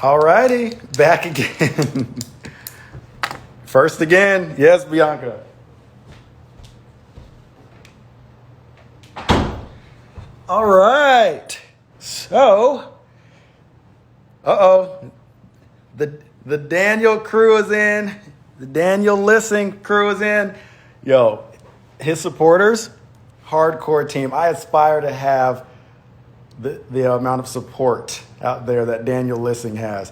All righty, back again. First again. Yes, Bianca. All right. So, the Daniel crew is in. The Daniel Lissing crew is in. Yo, his supporters, hardcore team. I aspire to have the amount of support out there that Daniel Lissing has,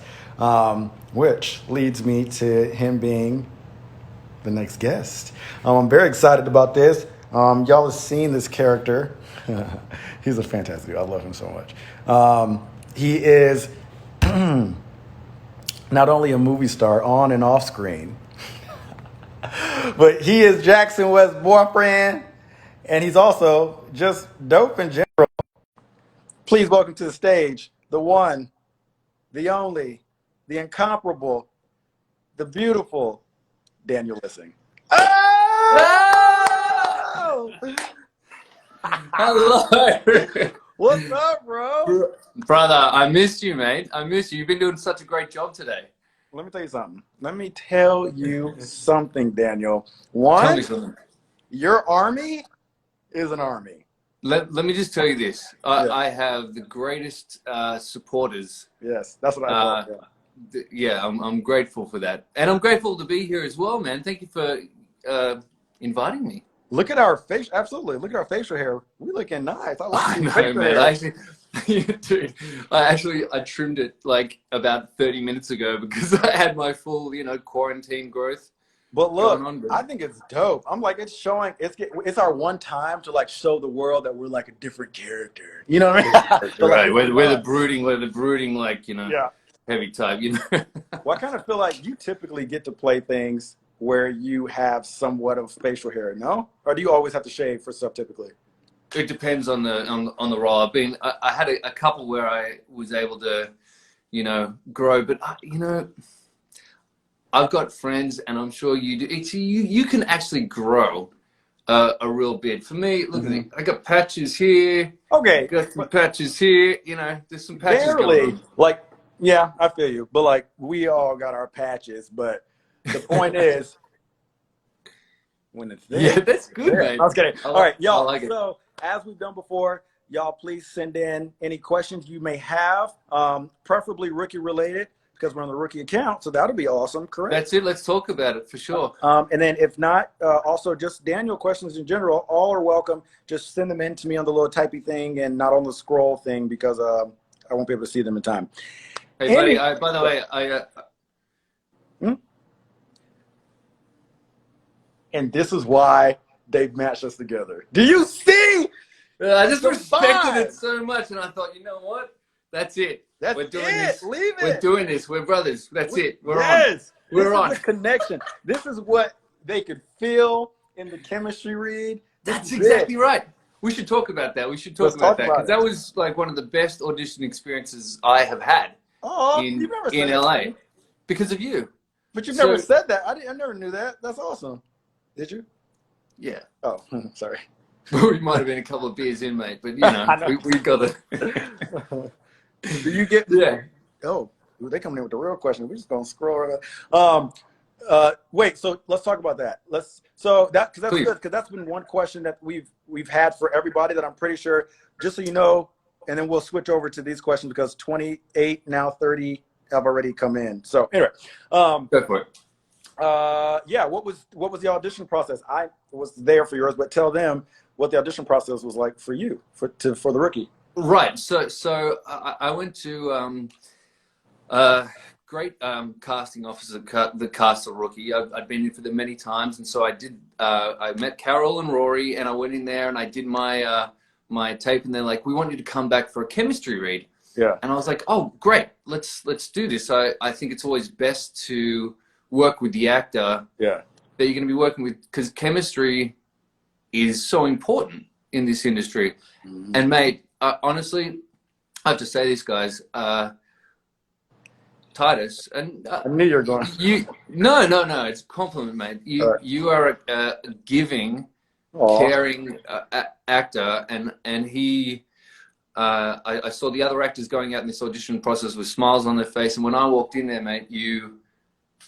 which leads me to him being the next guest. I'm very excited about this. Y'all have seen this character. He's a fantastic dude. I love him so much. He is not only a movie star on and off screen, but he is Jackson West's boyfriend, and he's also just dope in general. Please welcome to the stage the one, the only, the incomparable, the beautiful Daniel Lissing. Oh! Hello. What's up, bro? Brother, I missed you, mate. I missed you. You've been doing such a great job today. Let me tell you something, Daniel. Tell me One, something. your army is an army. Let me just tell you this. I have the greatest supporters. Yes, that's what I thought. Yeah, I'm grateful for that. And I'm grateful to be here as well, man. Thank you for inviting me. Look at our face. Absolutely. Look at our facial hair. We looking nice. I like I know, facial man. hair. Dude, I trimmed it like about 30 minutes ago because I had my full, quarantine growth. But look, on, I think it's dope. I'm like, it's our one time to like show the world that we're like a different character. You know what I mean? Right. We're the brooding, like, Yeah. heavy type, Well, I kind of feel like you typically get to play things where you have somewhat of facial hair, no? Or do you always have to shave for stuff typically? It depends on the role. I had a couple where I was able to, grow, but I've got friends, and I'm sure you do. You can actually grow a real bit. For me, look at it. I got patches here. Okay. Got some patches here. There's some patches going on. Like, yeah, I feel you. But like, we all got our patches. But the point is, when it's there. Yeah, that's good, man. I was kidding. All right, y'all. Like so, as we've done before, y'all please send in any questions you may have, preferably rookie related, because we're on the rookie account. So that'll be awesome, correct? That's it. Let's talk about it for sure. And then if not, also just Daniel questions in general, all are welcome. Just send them in to me on the little typey thing and not on the scroll thing because I won't be able to see them in time. Hey, buddy, by the way, And this is why they've matched us together. Do you see? I just respected it so much, and I thought, you know what? That's it. We're doing this. Leave it. We're doing this. We're brothers. That's it. We're on. We're on. This is the connection. This is what they could feel in the chemistry read. That's exactly right. We should talk about that. We should talk about that because that was like one of the best audition experiences I have had in LA because of you. But you've never said that. I never knew that. That's awesome. Did you? Yeah. Oh, sorry. We might have been a couple of beers in, mate, but we got it. Do you get? Yeah. Oh, they coming in with the real question. We're just gonna scroll. Wait. So let's talk about that. Because that's good. Because that's been one question that we've had for everybody that I'm pretty sure. Just so you know, and then we'll switch over to these questions because 28 now 30 have already come in. So anyway, go for it. Yeah, what was the audition process? I was there for yours, but tell them what the audition process was like for you for the rookie. Right. So I went to great casting officer that cast a rookie. I'd been in for them many times, and so I met Carol and Rory, and I went in there and I did my my tape, and they're like, "We want you to come back for a chemistry read." Yeah. And I was like, "Oh, great. Let's do this." I think it's always best to work with the actor that you're going to be working with because chemistry is so important in this industry. Mm-hmm. And mate, honestly, I have to say this, guys, Titus, and I knew you were going. No, it's a compliment, mate. You are a giving, caring actor, and he I saw the other actors going out in this audition process with smiles on their face, and when I walked in there, mate, you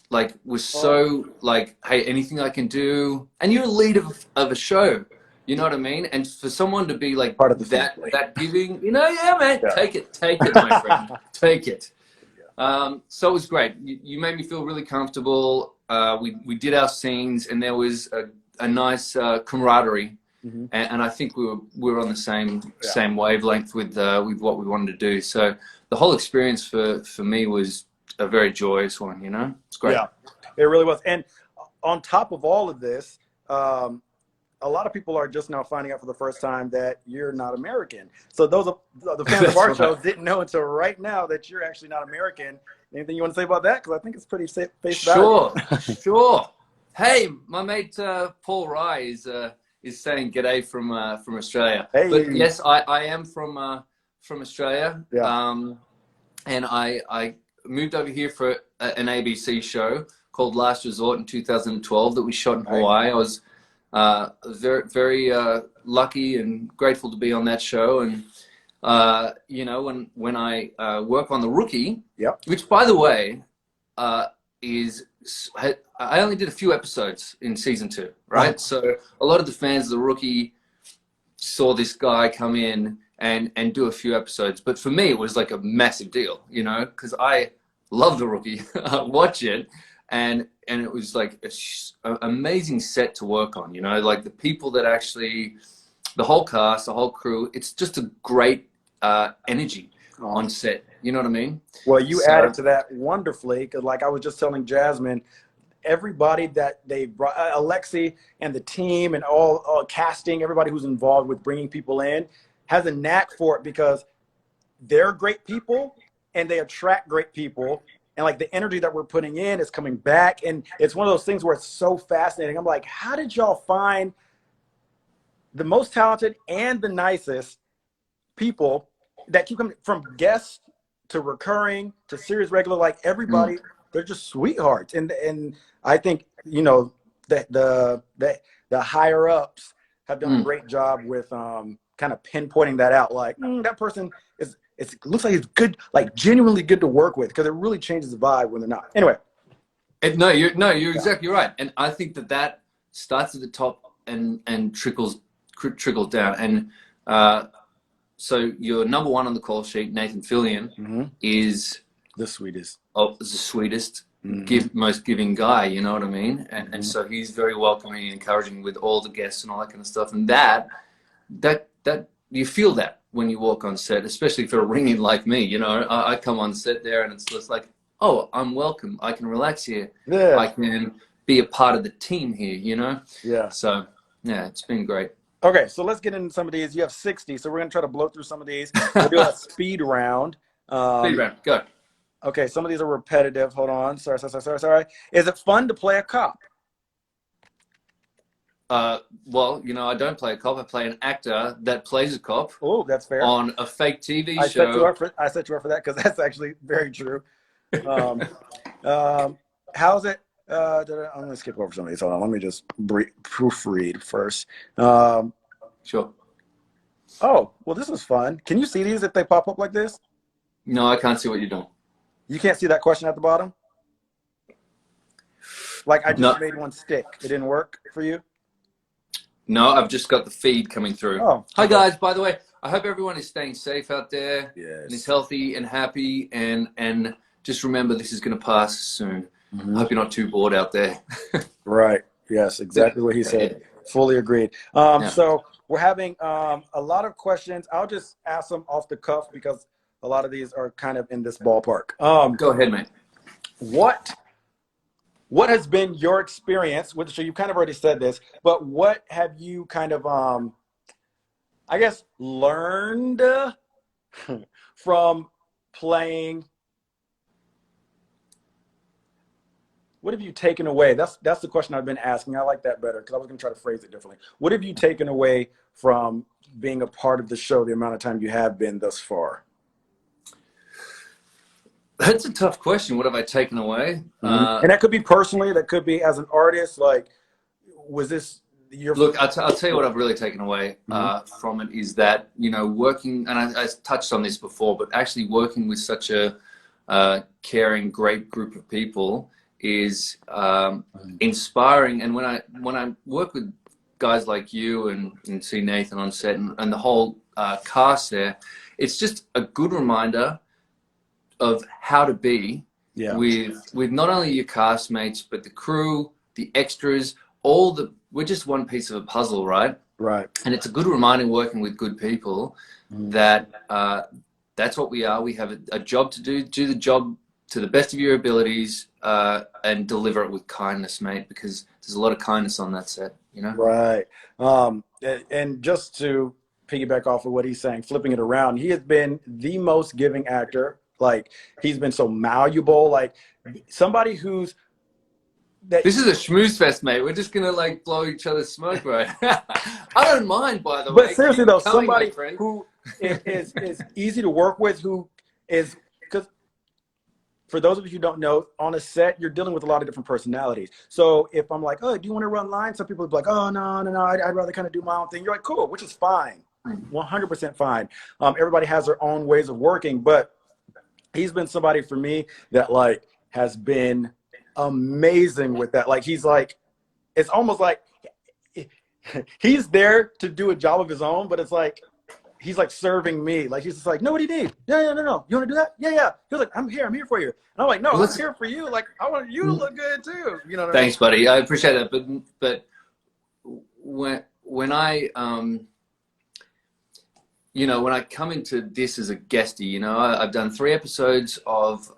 like was so like, hey, anything I can do, and you're a lead of a show, you know what I mean? And for someone to be like part of the that giving, you know, yeah, man, take it, my friend, take it. So it was great. You made me feel really comfortable. We did our scenes, and there was a nice camaraderie. And I think we were on the same wavelength with what we wanted to do. So the whole experience for me was a very joyous one. You know, it's great. Yeah, it really was. And on top of all of this, a lot of people are just now finding out for the first time that you're not American. So those of the fans of our show didn't know until right now that you're actually not American. Anything you want to say about that? Because I think it's pretty safe. Sure. Hey, my mate Paul Rye is saying g'day from Australia. Hey. But yes, I am from Australia. Yeah. And I moved over here for an ABC show called Last Resort in 2012 that we shot in Hawaii. I was very lucky and grateful to be on that show. And you know, when I work on The Rookie, which by the way I only did a few episodes in season 2, right? So a lot of the fans of The Rookie saw this guy come in and do a few episodes. But for me, it was like a massive deal, you know, because I love The Rookie. I watch it, and it was like an amazing set to work on, you know, like the people that actually, the whole cast, the whole crew, it's just a great energy on set. You know what I mean? Well, you added to that wonderfully, because like I was just telling Jasmine, everybody that they brought, Alexi and the team and all casting, everybody who's involved with bringing people in has a knack for it, because they're great people and they attract great people. And like the energy that we're putting in is coming back. And it's one of those things where it's so fascinating. I'm like, how did y'all find the most talented and the nicest people that keep coming, from guests to recurring to series regular? Like everybody, they're just sweethearts. And I think, you know, that the higher ups have done a great job with kind of pinpointing that out. Like that person it looks like it's good, like genuinely good to work with, because it really changes the vibe when they're not. Anyway. No, you're exactly right. And I think that starts at the top and trickles down. And so your number one on the call sheet, Nathan Fillion, is the sweetest. The sweetest, most giving guy. You know what I mean? And so he's very welcoming and encouraging with all the guests and all that kind of stuff. And that you feel that when you walk on set, especially for a ringing like me. You know, I come on set there and it's just like, oh, I'm welcome. I can relax here. Yeah. I can be a part of the team here. You know. Yeah. So yeah, it's been great. Okay, so let's get into some of these. You have 60, so we're going to try to blow through some of these. We'll do a speed round. Speed round, go. Okay, some of these are repetitive. Hold on. Sorry. Is it fun to play a cop? Well, you know, I don't play a cop. I play an actor that plays a cop. Oh, that's fair. On a fake TV show. I set you up for that, because that's actually very true. How's it? I'm going to skip over some of these. Hold on. Let me just proofread first. Sure. Oh, well, this is fun. Can you see these if they pop up like this? No, I can't see what you're doing. You can't see that question at the bottom? Like I just made one stick. It didn't work for you? No, I've just got the feed coming through. Oh, hi, guys. By the way, I hope everyone is staying safe out there. Yes. And is healthy and happy. And just remember, this is going to pass soon. I hope you're not too bored out there. Right. Yes, exactly what he said. Fully agreed. So we're having a lot of questions. I'll just ask them off the cuff, because a lot of these are kind of in this ballpark. Go ahead, mate. What has been your experience with the show? You kind of already said this, but what have you kind of, I guess, learned from playing? What have you taken away? That's the question I've been asking. I like that better, because I was going to try to phrase it differently. What have you taken away from being a part of the show the amount of time you have been thus far? That's a tough question. What have I taken away? And that could be personally. That could be as an artist. Like, was this, Look, I'll tell you what I've really taken away from it is that, you know, working, and I touched on this before, but actually working with such a caring, great group of people is inspiring. And when I work with guys like you and see Nathan on set and the whole cast there, it's just a good reminder of how to be with not only your castmates, but the crew, the extras, we're just one piece of a puzzle, right? Right. And it's a good reminder working with good people that that's what we are. We have a job to do the job to the best of your abilities and deliver it with kindness, mate, because there's a lot of kindness on that set, you know? Right. And just to piggyback off of what he's saying, flipping it around, he has been the most giving actor. Like, he's been so malleable, like somebody who's this is a schmooze fest, mate. We're just gonna like blow each other's smoke, right? I don't mind, by the way. But seriously though, coming, somebody who is easy to work with, who is, because for those of you who don't know, on a set you're dealing with a lot of different personalities. So if I'm like, oh, do you want to run lines? Some people will be like, oh, no, I'd rather kind of do my own thing. You're like, cool, which is fine, 100% fine. Everybody has their own ways of working, but he's been somebody for me that like has been amazing with that. Like, he's like, it's almost like he's there to do a job of his own, but it's like he's like serving me. Like, he's just like, no, what do you need? No. You want to do that? Yeah. He's like, I'm here for you. And I'm like, no, I'm here for you. Like, I want you to look good too. You know what Thanks, I mean? buddy. I appreciate that. But when I you know, when I come into this as a guestie, you know, I've done 3 episodes of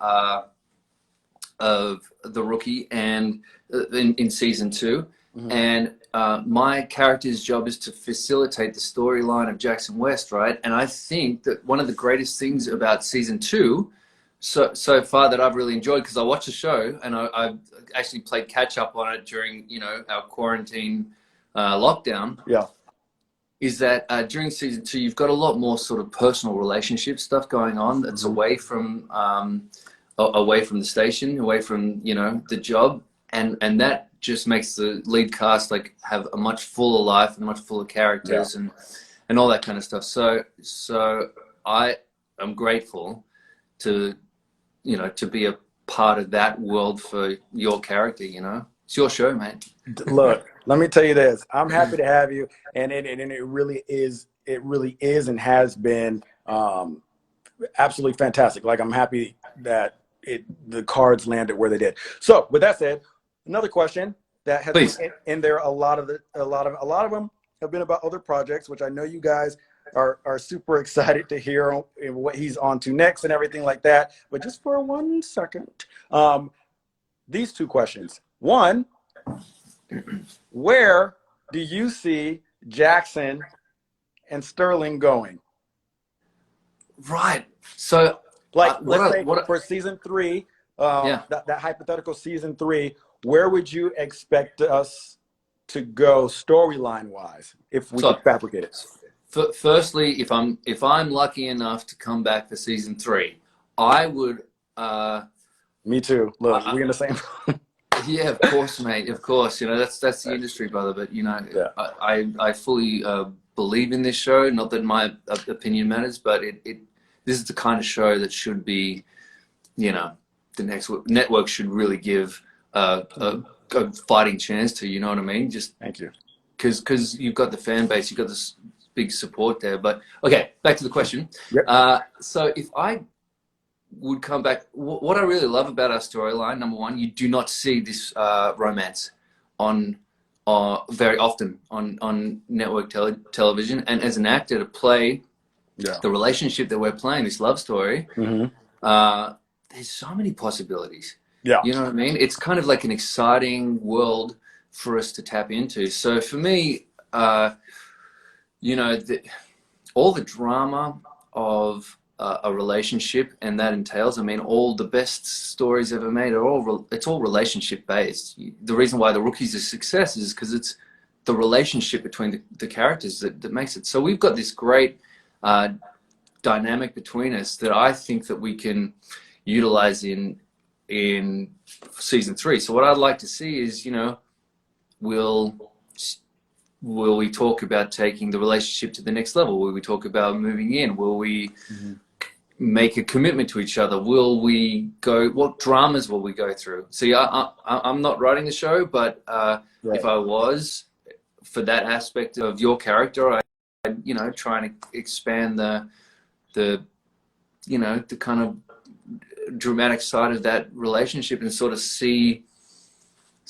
The Rookie and in season 2, and my character's job is to facilitate the storyline of Jackson West, right? And I think that one of the greatest things about season 2 so far that I've really enjoyed, because I watched the show and I've actually played catch up on it during, you know, our quarantine lockdown. Yeah. Is that during season 2 you've got a lot more sort of personal relationship stuff going on that's away from the station, away from, you know, the job, and that just makes the lead cast like have a much fuller life and much fuller characters and all that kind of stuff. So I am grateful to, you know, to be a part of that world for your character. You know, it's your show, mate. Look, let me tell you this. I'm happy to have you, and it really is and has been absolutely fantastic. Like, I'm happy that the cards landed where they did. So with that said, another question that has been in there, a lot of them have been about other projects, which I know you guys are super excited to hear what he's on to next and everything like that. But just for 1 second, these 2 questions. One, where do you see Jackson and Sterling going? Right. So, like, let's say for season 3, that hypothetical season 3, where would you expect us to go storyline wise if we could fabricate it? Firstly, if I'm lucky enough to come back for season 3, I would. Me too. Look, we're in the same. Yeah, of course, mate. Of course, you know that's the industry, brother. But you know, I fully believe in this show. Not that my opinion matters, but this is the kind of show that should be, you know, the next network should really give a fighting chance to. You know what I mean? Just thank you, because you've got the fan base, you've got this big support there. But okay, back to the question. Yep. So if I would come back, what I really love about our storyline, number one, you do not see this romance on very often on network television, and as an actor to play the relationship that we're playing, this love story, there's so many possibilities. You know what I mean? It's kind of like an exciting world for us to tap into. So for me, you know, all the drama of a relationship and that entails, I mean, all the best stories ever made are it's all relationship based. The reason why The Rookie's a success is because it's the relationship between the characters that makes it. So we've got this great dynamic between us that I think that we can utilize in season 3. So what I'd like to see is, you know, we'll will we talk about taking the relationship to the next level? Will we talk about moving in? Will we make a commitment to each other? Will we go, what dramas will we go through? See, I'm not writing the show, but if I was, for that aspect of your character, I, you know, trying to expand the you know, the kind of dramatic side of that relationship and sort of see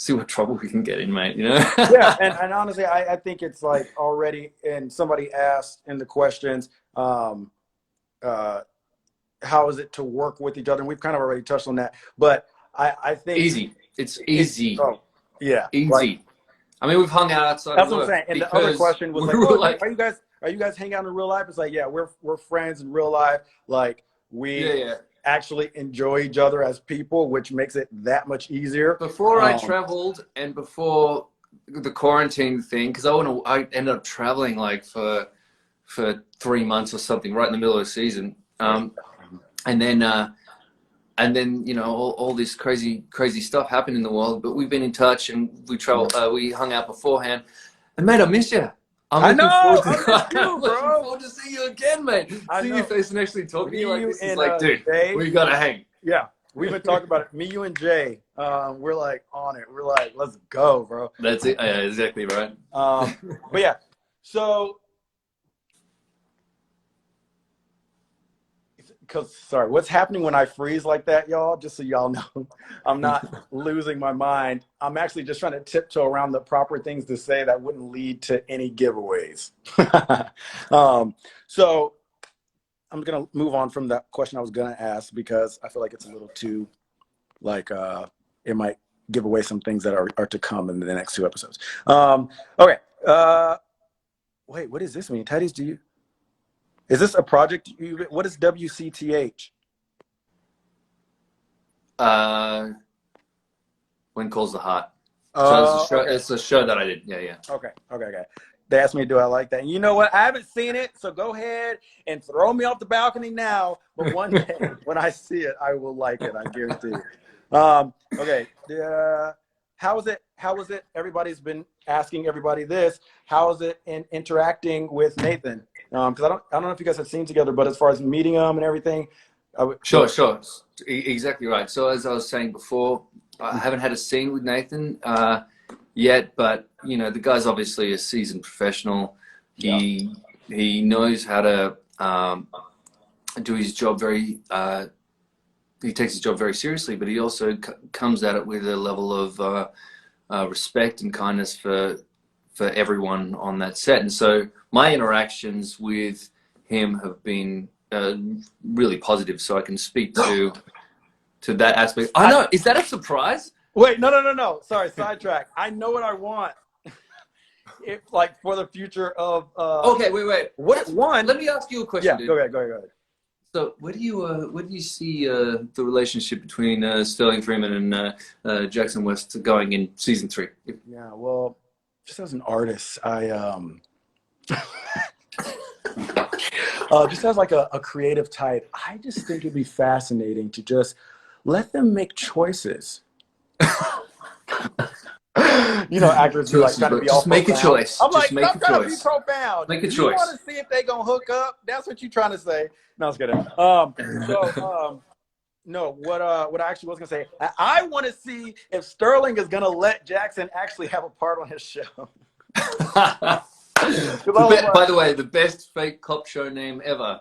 what trouble we can get in, mate, you know? Yeah, and honestly, I think it's like already, and somebody asked in the questions, how is it to work with each other? And we've kind of already touched on that, but I think easy. It's easy. Oh, yeah, easy. Like, I mean, we've hung out outside. That's of work what I'm saying. And the other question was like, we oh, like, are you guys hanging out in real life? It's like, yeah, we're friends in real life. Like we actually enjoy each other as people, which makes it that much easier. Before I traveled and before the quarantine thing, because I ended up traveling like for 3 months or something, right in the middle of the season. And then you know, all this crazy stuff happened in the world. But we've been in touch and we traveled. We hung out beforehand. And mate, I miss you. I'm looking forward to see you again, mate. See your face and actually talking to you like this. Is like, dude, we gotta hang. Yeah, we've been talking about it. Me, you, and Jay. We're like on it. We're like, let's go, bro. That's it. Yeah, exactly right. But yeah, so. Sorry, what's happening when I freeze like that, y'all? Just so y'all know, I'm not losing my mind. I'm actually just trying to tiptoe around the proper things to say that wouldn't lead to any giveaways. So I'm going to move on from that question I was going to ask because I feel like it's a little too, like, it might give away some things that are to come in the next 2 episodes. Okay. Wait, what does this mean? Titus, is this a project? What is WCTH? When Calls the Heart. So it's a show that I did. Yeah. Okay. They asked me, do I like that? And you know what? I haven't seen it, so go ahead and throw me off the balcony now. But one day, when I see it, I will like it. I guarantee you. Okay. How is it? Everybody's been asking everybody this. How is it in interacting with Nathan? Because I don't know if you guys have seen together, but as far as meeting him and everything. Sure. Exactly right. So as I was saying before, I haven't had a scene with Nathan yet, but you know, the guy's obviously a seasoned professional. He knows how to do his job very. He takes his job very seriously, but he also comes at it with a level of respect and kindness for everyone on that set. And so my interactions with him have been really positive. So I can speak to that aspect. I know. Is that a surprise? Wait, no. Sorry, sidetrack. I know what I want. If like for the future of. Okay, wait. Let me ask you a question. Yeah, dude. Go ahead. So, where do you see the relationship between Sterling Freeman and Jackson West going in season 3? Yeah, well, just as an artist, I just as like a creative type, I just think it'd be fascinating to just let them make choices. You know, actors who like trying to be all make a choice. I'm just like, stop trying to be profound. Make a choice. You want to see if they gonna hook up? That's what you're trying to say. No, I was kidding. No, what I actually was gonna say, I want to see if Sterling is gonna let Jackson actually have a part on his show. By the way, the best fake cop show name ever.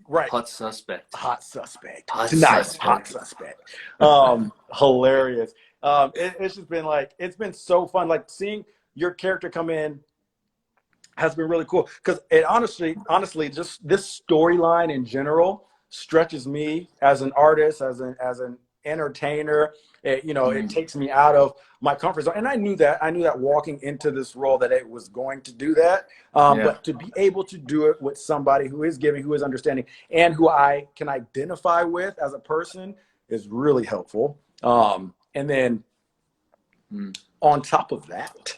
Right. Hot Suspect. Hot Suspect. Nice. Hot Suspect. Hilarious. It's just been like, it's been so fun. Like seeing your character come in has been really cool. Because it honestly, just this storyline in general stretches me as an artist, as an entertainer. It takes me out of my comfort zone. And I knew that walking into this role that it was going to do that. But to be able to do it with somebody who is giving, who is understanding, and who I can identify with as a person is really helpful. And then on top of that,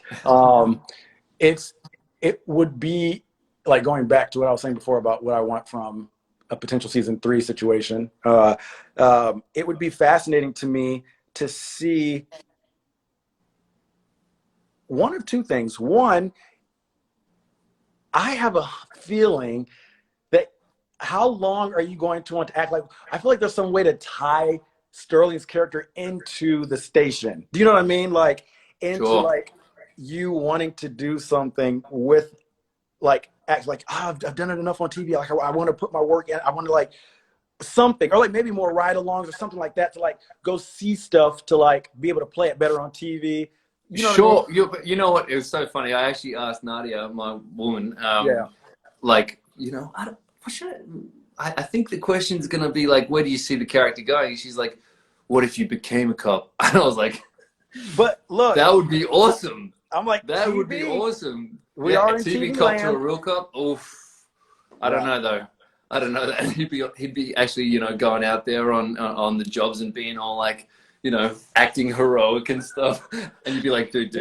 it would be like going back to what I was saying before about what I want from a potential season 3 situation. It would be fascinating to me to see one of two things. One, I have a feeling that how long are you going to want to act like? I feel like there's some way to tie Sterling's character into the station. Do you know what I mean? Like into Sure. like you wanting to do something with like act like I've done it enough on TV. Like I want to put my work in. I want to like something or like maybe more ride-alongs or something like that to like go see stuff to like be able to play it better on TV. You know Sure. what I mean? You know what? It was so funny. I actually asked Nadia, my woman, Yeah. like, you know, I think the question's going to be like, where do you see the character going? And she's like, what if you became a cop? And I was like, But look, that would be awesome. I'm like, That TV, would be awesome. we Yeah, are a in TV TV cop to a land. real cop. Oof. I don't know though. I don't know that he'd be actually, you know, going out there on the jobs and being all like, you know, acting heroic and stuff. And you'd be like, dude,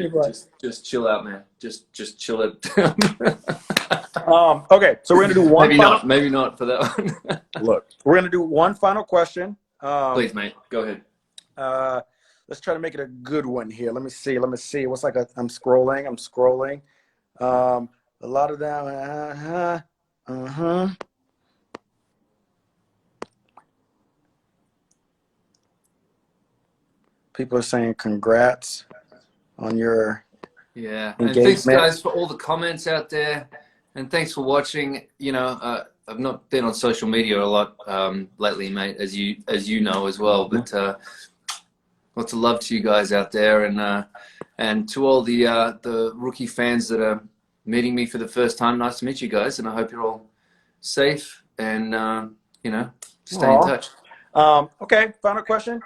just chill out, man. Just chill it. Okay, so we're gonna do one. Maybe not for that one. Look, we're gonna do one final question. Please, mate, go ahead. Let's try to make it a good one here. Let me see. What's like I'm scrolling. A lot of them. People are saying congrats on your engagement. And thanks, guys, for all the comments out there, and thanks for watching. You know, I've not been on social media a lot lately, mate, as you know as well. But lots of love to you guys out there, and to all the rookie fans that are meeting me for the first time. Nice to meet you guys, and I hope you're all safe and you know, stay in touch. Okay, final question.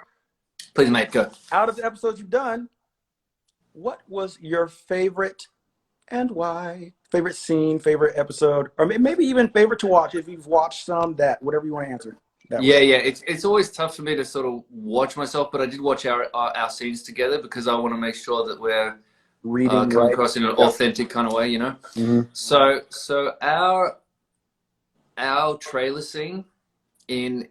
Please, mate, go. Out of the episodes you've done, what was your favorite and why? Favorite scene, favorite episode, or maybe even favorite to watch if you've watched some, that, whatever you want to answer. Yeah. It's always tough for me to sort of watch myself, but I did watch our scenes together because I want to make sure that we're reading coming across in an authentic kind of way, you know? Mm-hmm. So our trailer scene in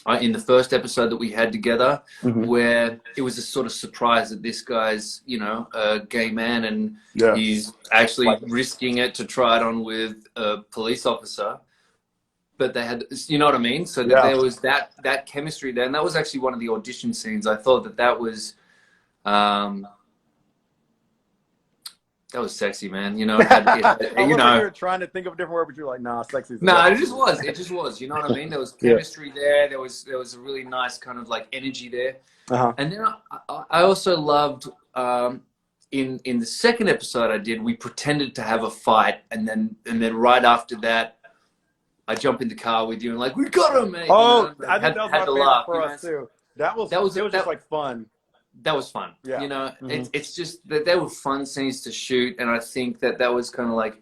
the first episode that we had together, where it was a sort of surprise that this guy's, you know, a gay man and he's actually risking it to try it on with a police officer. But they had, you know what I mean? So that there was that chemistry there. And that was actually one of the audition scenes. I thought that was, that was sexy, man. You know, you know, you were trying to think of a different word, but you're like, nah, sexy. No, it just was. It just was. You know what I mean? There was chemistry there. There was a really nice kind of like energy there. And then I also loved in the second episode I did, we pretended to have a fight, and then right after that, I jump in the car with you and like, we got him, mate. Oh, you know, I think that was my favorite for us too. It was just like fun. That was fun. Yeah. You know, it's just that they were fun scenes to shoot, and I think that was kind of like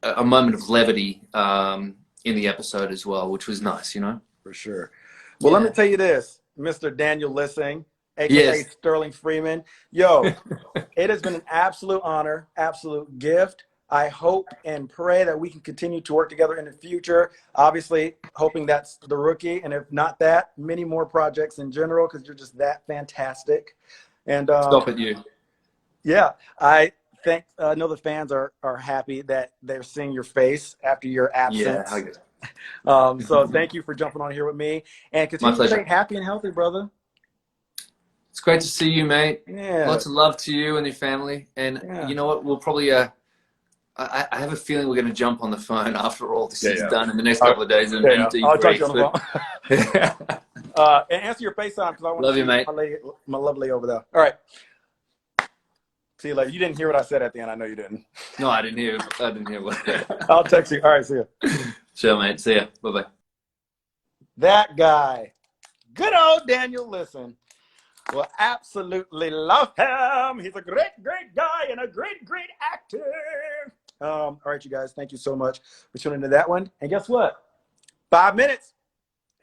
a moment of levity in the episode as well, which was nice, you know. For sure. Well, let me tell you this, Mr. Daniel Lissing, aka Sterling Freeman. Yo, it has been an absolute honor, absolute gift. I hope and pray that we can continue to work together in the future. Obviously, hoping that's the rookie, and if not that, many more projects in general, because you're just that fantastic. And stop it, you. Yeah, I know the fans are happy that they're seeing your face after your absence. Yeah, so thank you for jumping on here with me, and continue to stay happy and healthy, brother. It's great to see you, mate. Yeah. Lots of love to you and your family. And you know what? We'll probably I have a feeling we're going to jump on the phone after all this is done in the next couple of days and debrief. I'll talk to you on the phone. And answer your FaceTime because I want to see you, mate. My lovely over there. All right. See you later. You didn't hear what I said at the end. I know you didn't. No, I didn't hear what. I'll text you. All right, see you. Sure, mate. See ya. Bye-bye. That guy. Good old Daniel Lissing. Well, absolutely love him. He's a great, great guy and a great, great actor. All right, you guys, thank you so much for tuning into that one. And guess what? 5 minutes,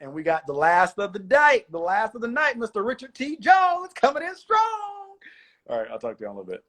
and we got the last of the night, Mr. Richard T. Jones coming in strong. All right, I'll talk to you in a little bit.